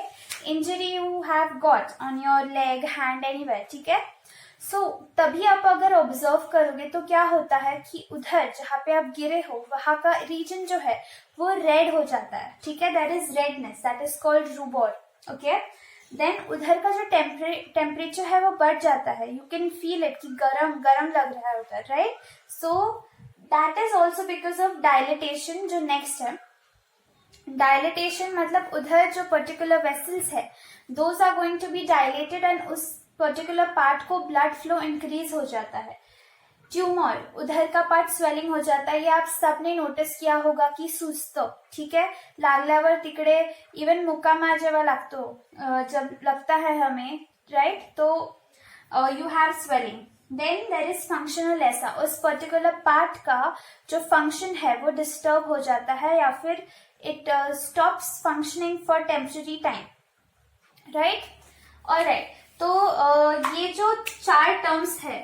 [SPEAKER 1] injury you have got on your leg, hand, anywhere. ठीक है, सो तभी आप अगर ऑब्जर्व करोगे तो क्या होता है कि उधर जहां पे आप गिरे हो वहां का रीजन जो है वो रेड हो जाता है. ठीक है, that is redness, that is called rubor. Okay, then उधर का जो टेम्परेचर है वो बढ़ जाता है. यू कैन फील इट कि गरम लग रहा है उधर, right. So that is also because of dilatation. जो नेक्स्ट है डायलिटेशन मतलब उधर जो पर्टिकुलर वेसल्स है those are going to be dilated and उस पर्टिकुलर पार्ट को ब्लड फ्लो इंक्रीज हो जाता है. ट्यूमर, उधर का पार्ट स्वेलिंग हो जाता है. ये आप सबने नोटिस किया होगा की सुस्त. ठीक है, लागल्यावर तिकडे इवन मुकामा जेव्हा लागतो, जब लगता है हमें, राइट, तो you have swelling. Then there is functio laesa. उस पर्टिकुलर पार्ट का जो फंक्शन है वो डिस्टर्ब हो जाता है या फिर it stops functioning for temporary time, right. Alright, तो ये जो 4 टर्म्स है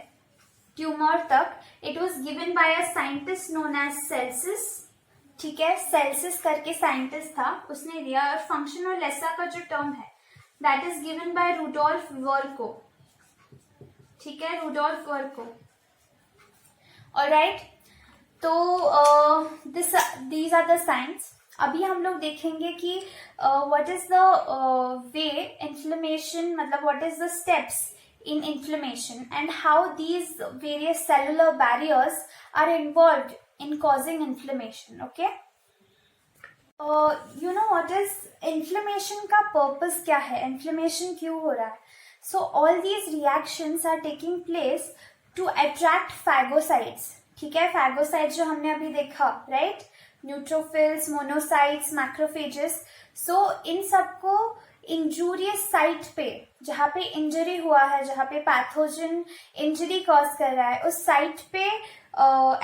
[SPEAKER 1] ट्यूमर तक, it was given by a scientist known as Celsus. ठीक है, सेल्सिस करके साइंटिस्ट था, उसने दिया. और फंक्शनोलेसा का जो टर्म है that is given by Rudolf Virchow. ठीक है, रुडोल्फ वर्को. ऑलराइट, तो दीज आर द साइंस. अभी हम लोग देखेंगे कि what is the way inflammation, मतलब what is the steps in inflammation and how these various cellular barriers are involved in causing inflammation. Okay, you know what is inflammation का पर्पस क्या है, इन्फ्लेमेशन क्यों हो रहा है. So all these reactions are taking place to attract phagocytes. ठीक है, फैगोसाइट्स जो हमने अभी देखा, right, neutrophils, monocytes, macrophages. So इन सबको इंजूरियस साइट पे, जहां पे इंजरी हुआ है, जहां पे पैथोजन इंजरी कॉज कर रहा है, उस साइट पे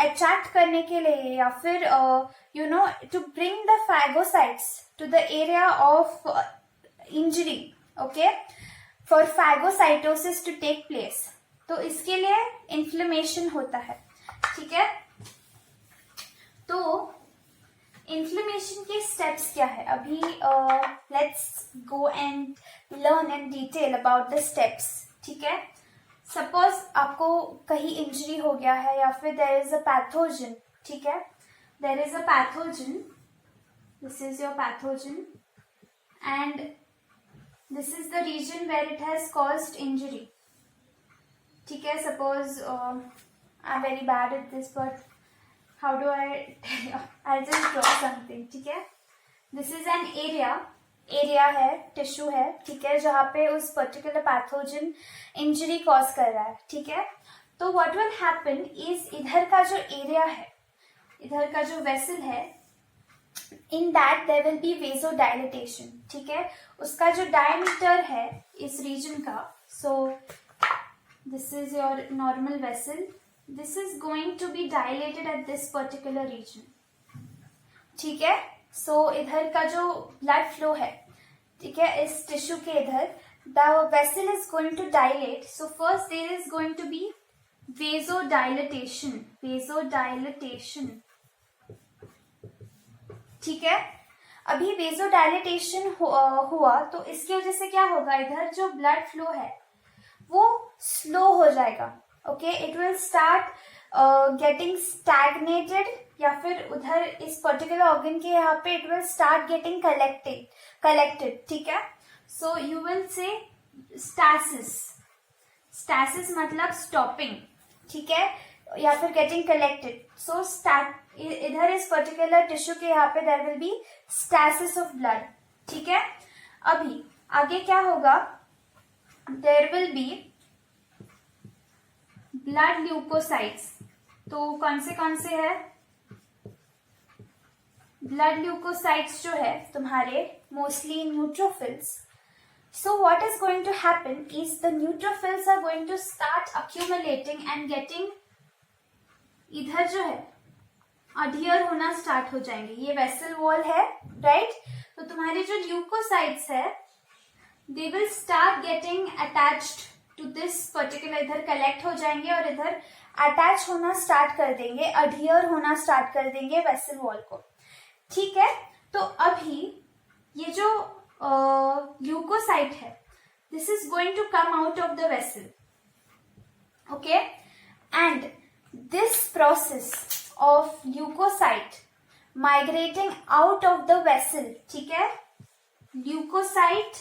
[SPEAKER 1] अट्रैक्ट करने के लिए या फिर you know to bring the phagocytes to the area of injury. Okay, for phagocytosis to take place. तो इसके लिए इन्फ्लेमेशन होता है. ठीक है, तो इन्फ्लेमेशन के स्टेप्स क्या है अभी, let's go and learn in detail about the steps. ठीक है, सपोज आपको कहीं इंजरी हो गया है या फिर देयर इज अ पैथोजन. ठीक है, there is a pathogen, this is your pathogen and this is the region where it has caused injury. ठीक है, suppose I am very bad at this but how do I'll just draw something. ठीक है, this is an area है, टिश्यू है. ठीक है, जहाँ पे उस पर्टिकुलर पैथोजन इंजरी कॉज कर रहा है. ठीक है, तो what will happen is इधर का जो एरिया है, इधर का जो वेसल है, in that there will be vasodilatation. ठीक है, उसका जो डायमीटर है इस रीजन का, so this is your normal vessel. This is going to be dilated at this particular region. ठीक है, so इधर का जो blood flow है, ठीक है, इस टिश्यू के इधर, the vessel is going to dilate. So first there is going to be vasodilatation. ठीक है, अभी vasodilatation हुआ तो इसकी वजह से क्या होगा, इधर जो blood flow है वो स्लो हो जाएगा. Okay, it will start getting stagnated, या फिर उधर इस पर्टिकुलर ऑर्गन के यहाँ पे it will start getting collected. ठीक है, so you will say stasis मतलब स्टॉपिंग. ठीक है, या फिर गेटिंग कलेक्टेड. सो इधर इस पर्टिकुलर टिश्यू के यहाँ पे there will be stasis of blood. ठीक है, अभी आगे क्या होगा, there will be blood leukocytes. तो कौन से है ब्लड ल्यूकोसाइट्स जो है तुम्हारे, mostly neutrophils. So what is going to happen is the neutrophils are going to start accumulating and getting, इधर जो है अडियर होना स्टार्ट हो जाएंगे. ये वेसल वॉल है, राइट. तो तुम्हारे जो ल्यूकोसाइट्स है they will start getting attached to this particular, इधर कलेक्ट हो जाएंगे और इधर अटैच होना स्टार्ट कर देंगे, अडियर होना स्टार्ट कर देंगे वेसल वॉल को. ठीक है, तो अभी ये जो ल्यूकोसाइट है, this is going to come out of the vessel. Okay, and this process of leukocyte migrating out of the vessel. ठीक है, leukocyte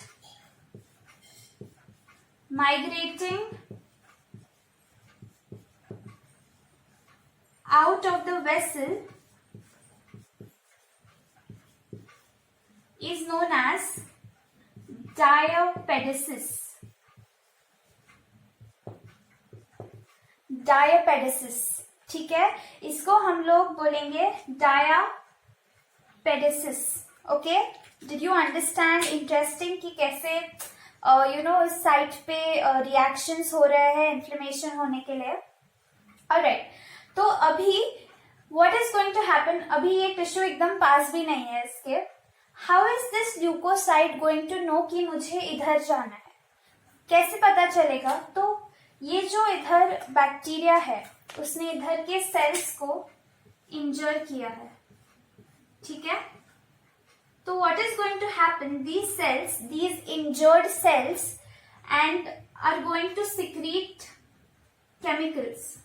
[SPEAKER 1] migrating out of the vessel is known as diapedesis. ठीक है, इसको हम लोग बोलेंगे diapedesis. Okay, did you understand? Interesting कि कैसे इस साइट पे रिएक्शंस हो रहे हैं इन्फ्लेमेशन होने के लिए. ऑलराइट, तो अभी what is going to happen, अभी ये टिश्यू एकदम पास भी नहीं है इसके. How is this leukocyte going to know कि मुझे इधर जाना है, कैसे पता चलेगा? तो ये जो इधर बैक्टीरिया है उसने इधर के सेल्स को इंजर किया है. ठीक है, so what is going to happen, these injured cells and are going to secrete chemicals.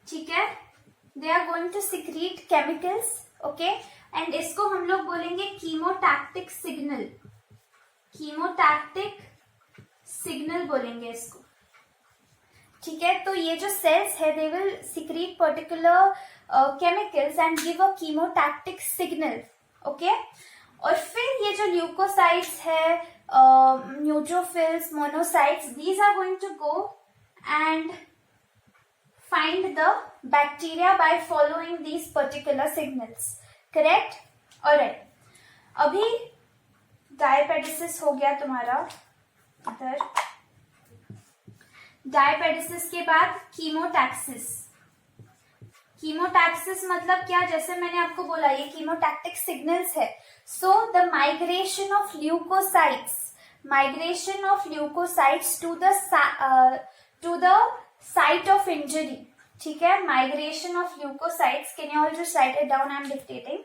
[SPEAKER 1] ठीक है, they are going to secrete chemicals. okay, and इसको हम लोग बोलेंगे chemotactic signal बोलेंगे इसको. ठीक है, तो ये जो सेल्स है they will secrete particular chemicals and give a chemotactic signal. okay, और फिर ये जो ल्यूकोसाइट्स है, neutrophils, monocytes, these are going to go and find the bacteria by following these particular signals. correct? alright, अभी डायपेडिसिस हो गया तुम्हारा इधर. डायपेडिसिस के बाद कीमोटैक्सिस मतलब क्या, जैसे मैंने आपको बोला ये कीमोटैक्टिक सिग्नल्स है. So the migration of leukocytes to the site of injury. ठीक है, migration of leukocytes, can you all just write it down, I am dictating.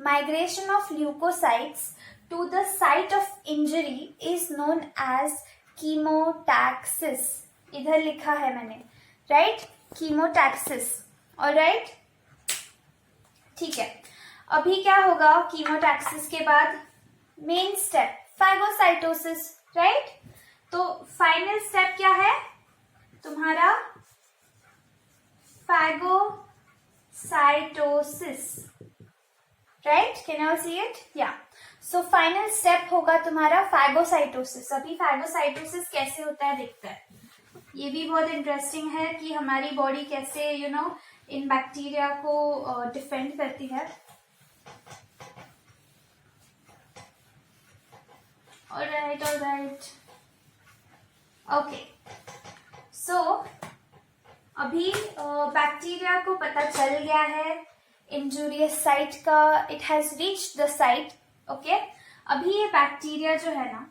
[SPEAKER 1] Migration of leukocytes to the site of injury is known as chemotaxis. इधर लिखा है मैंने, राइट, कीमोटैक्सिस. ऑलराइट, ठीक है. अभी क्या होगा कीमोटैक्सिस के बाद? Main step phagocytosis, right. तो फाइनल स्टेप क्या है तुम्हारा? phagocytosis, right? Can you all see it? Yeah. So final step होगा तुम्हारा phagocytosis. अभी phagocytosis कैसे होता है देखते हैं. ये भी बहुत इंटरेस्टिंग है कि हमारी बॉडी कैसे इन बैक्टीरिया को डिफेंड करती है. ऑलराइट. ओके, सो अभी बैक्टीरिया को पता चल गया है इंजूरियस साइट का. It has reached the site. Okay, अभी ये बैक्टीरिया जो है ना,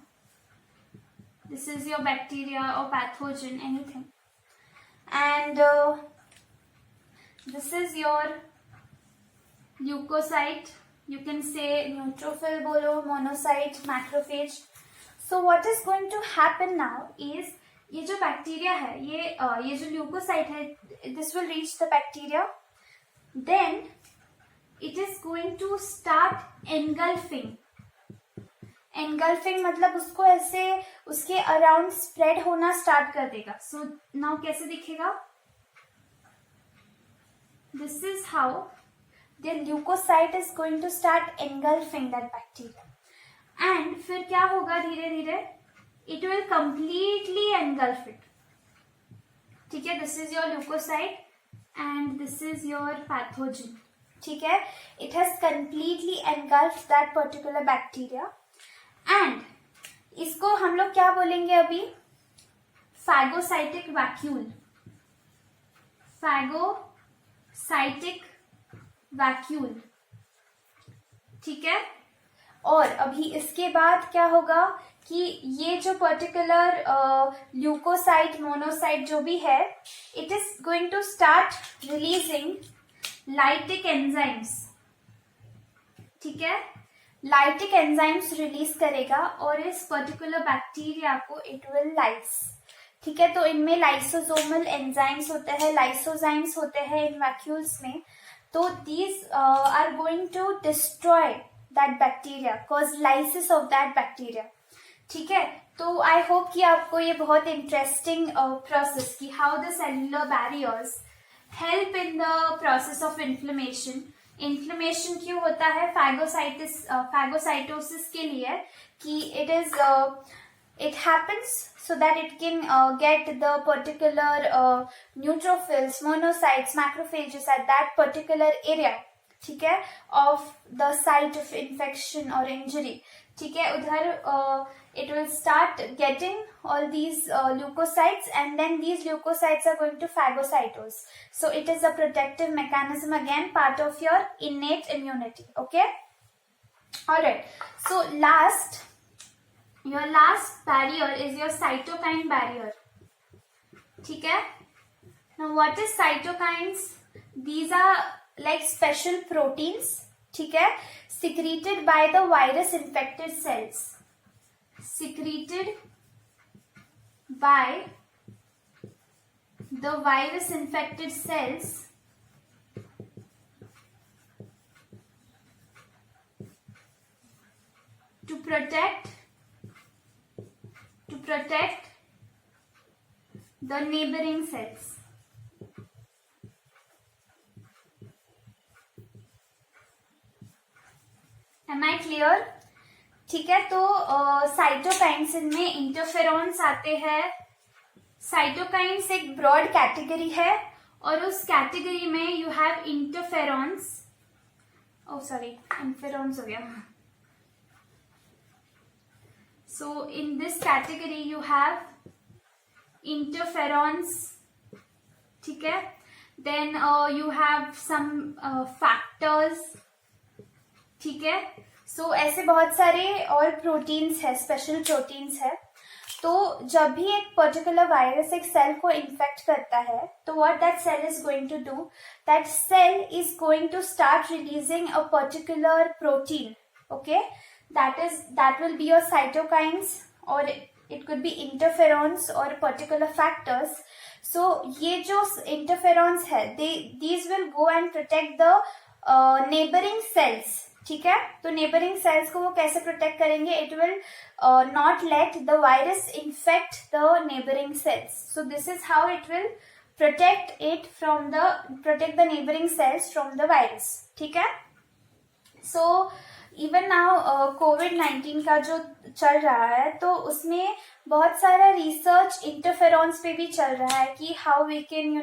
[SPEAKER 1] दिस इज योर बैक्टीरिया और pathogen anything, and this is your leukocyte. You can say neutrophil बोलो, monocyte, macrophage. So what is going to happen now is, ये जो बैक्टीरिया है, ये जो ल्यूकोसाइट है, this will reach the bacteria, then it is going to start engulfing. Engulfing मतलब उसको ऐसे उसके अराउंड स्प्रेड होना स्टार्ट कर देगा. सो नाउ कैसे दिखेगा? This is how the leukocyte is going to start engulfing that bacteria. And फिर क्या होगा? धीरे धीरे it will completely engulf it. ठीक है, this is your leukocyte and this is your pathogen. ठीक है, it has completely engulfed that particular bacteria and इसको हम लोग क्या बोलेंगे अभी? phagocytic vacuole. phagocytic vacuole. ठीक है, और अभी इसके बाद क्या होगा कि ये जो पर्टिकुलर ल्यूकोसाइट, मोनोसाइट जो भी है, it is going to start releasing lytic enzymes. ठीक है, लाइटिक एंजाइम्स रिलीज करेगा और इस पर्टिकुलर बैक्टीरिया को इट विल लाइस. ठीक है, तो इनमें लाइसोसोमल एंजाइम्स होते हैं, लाइसोजाइम्स होते हैं इन वैक्यूल्स में. तो these are going to destroy that bacteria, cause lysis of that bacteria. ठीक है, तो आई होप कि आपको ये बहुत इंटरेस्टिंग प्रोसेस कि how the cellular barriers help in the process of inflammation. Inflammation क्यों होता है? फैगोसाइटोसिस के लिए कि it happens so that it can get the particular neutrophils, monocytes, macrophages at that particular area. ठीक है, of the site of infection or injury. ठीक है, उधर it will start getting all these leukocytes and then these leukocytes are going to phagocytose. So it is a protective mechanism, again part of your innate immunity. Okay, alright. So your last barrier is your cytokine barrier. ठीक है, now what is cytokines? These are like special proteins. ठीक है, secreted by the virus infected cells. Secreted by the virus infected cells to protect the neighboring cells. Am I clear? ठीक है, तो साइटोकाइन्स इनमें इंटरफेरॉन्स आते हैं. साइटोकाइन्स एक ब्रॉड कैटेगरी है और उस कैटेगरी में you have interferons. Oh sorry, interferons हो गया. So in this category you have interferons. ठीक है, then you have some factors. ठीक है, सो ऐसे बहुत सारे और प्रोटीन्स है, स्पेशल प्रोटीन्स है. तो जब भी एक पर्टिकुलर वायरस एक सेल को इन्फेक्ट करता है, तो what that cell is going to do, that cell is going to start releasing a particular protein, okay, that will be your cytokines or it could be interferons or particular factors. So ये जो interferons है, these will go and protect the neighboring cells, ठीक है. तो neighboring cells को वो कैसे protect करेंगे? It will not let the virus infect the neighboring cells. So this is how it will protect the neighboring cells from the virus, ठीक है. So इवन नाउ कोविड-19 का जो चल रहा है, तो उसमें बहुत सारा रिसर्च इंटरफेरॉन्स पे भी चल रहा है कि how we can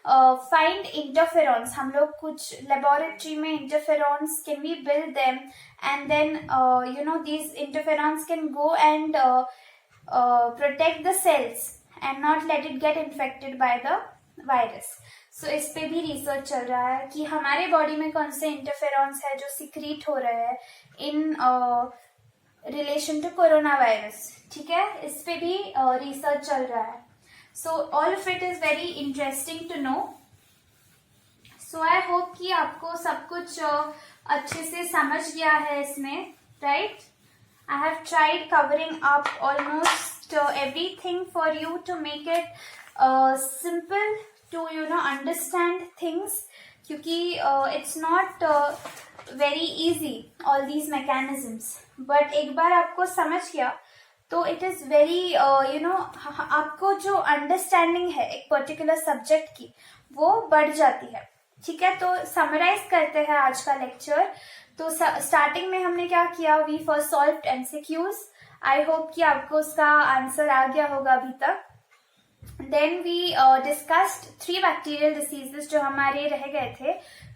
[SPEAKER 1] find interferons. हम लोग कुछ लेबोरेटरी में interferons can we build them and then these interferons can go and protect the cells and not let it get infected by the virus. So इस पे भी रिसर्च चल रहा है कि हमारे बॉडी में कौन से इंटरफेरॉन्स है जो सीक्रेट हो रहे हैं in relation to corona virus, ठीक है. इस पे भी रिसर्च चल रहा है. So all of it is very interesting to know. So I hope कि आपको सब कुछ अच्छे से समझ गया है इसमें, right. I have tried covering up almost everything for you to make it simple to understand things, क्योंकि it's not very easy all these mechanisms, but एक बार आपको समझ गया तो it is very आपको जो understanding है एक particular subject की वो बढ़ जाती है, ठीक है. तो summarize करते हैं आज का लेक्चर. तो स्टार्टिंग में हमने क्या किया, we first solved MCQs. I hope कि आपको उसका आंसर आ गया होगा अभी तक. Then we discussed 3 bacterial diseases जो हमारे रह गए थे.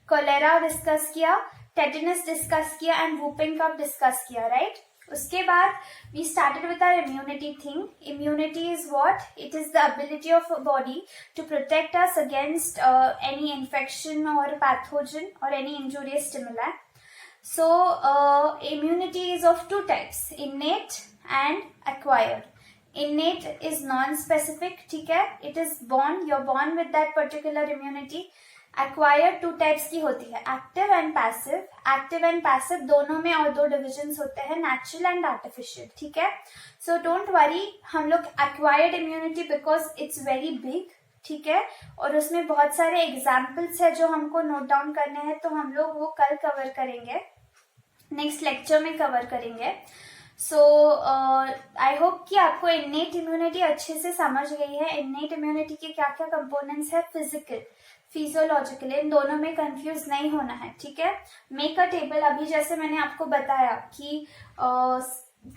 [SPEAKER 1] कोलेरा डिस्कस किया, टेटनस डिस्कस किया एंड वूपिंग कफ डिस्कस किया, राइट. उसके बाद we started with our immunity thing. Immunity is what? It is the ability of body to protect us against any infection और पैथोजन और any injurious stimuli. So immunity is of 2 types, innate and acquired. Innate is non-specific, ठीक है. It is born, you're born with that particular immunity. Acquired 2 types की होती है, active and passive. Active and passive दोनों में और 2 divisions होते हैं, natural and artificial, ठीक है. So don't worry, हम लोग acquired immunity because it's very big, ठीक है, और उसमें बहुत सारे एग्जाम्पल्स है जो हमको नोट डाउन करने हैं, तो हम लोग वो कल कवर करेंगे, नेक्स्ट लेक्चर में कवर करेंगे. सो आई होप कि आपको इन्नेट इम्यूनिटी अच्छे से समझ गई है. इन्नेट इम्यूनिटी के क्या क्या कंपोनेंट्स है, फिजिकल, फिजियोलॉजिकल, इन दोनों में कंफ्यूज नहीं होना है, ठीक है. Make a table. अभी जैसे मैंने आपको बताया कि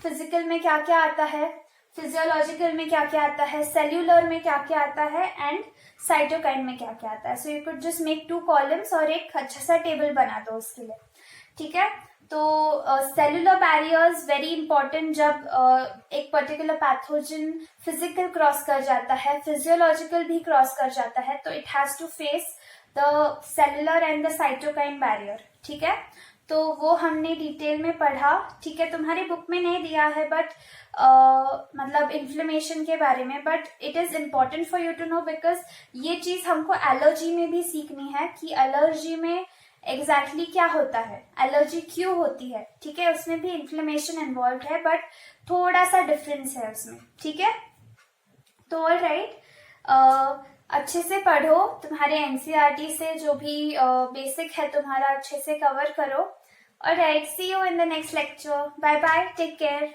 [SPEAKER 1] फिजिकल में क्या क्या आता है, फिजियोलॉजिकल में क्या क्या आता है, सेल्यूलर में क्या क्या आता है एंड साइटोकाइन में क्या क्या आता है. So you could just make 2 columns और एक अच्छा सा टेबल बना दो उसके लिए, ठीक है. तो सेल्यूलर बैरियर्स वेरी इंपॉर्टेंट. जब एक पर्टिकुलर पैथोजन फिजिकल क्रॉस कर जाता है, फिजियोलॉजिकल भी क्रॉस कर जाता है, तो it has to face the cellular and the cytokine barrier, ठीक है. तो वो हमने डिटेल में पढ़ा, ठीक है. तुम्हारी बुक में नहीं दिया है बट मतलब इन्फ्लेमेशन के बारे में, but it is important for you to know because ये चीज हमको एलर्जी में भी सीखनी है कि एलर्जी में एग्जैक्टली क्या होता है, एलर्जी क्यों होती है, ठीक है. उसमें भी इन्फ्लेमेशन इन्वॉल्व है बट थोड़ा सा डिफरेंस है उसमें, ठीक है. तो ऑल राइट, अच्छे से पढ़ो, तुम्हारे एनसीईआरटी से जो भी बेसिक है तुम्हारा अच्छे से कवर करो. All right, see you in the next lecture. Bye bye, take care.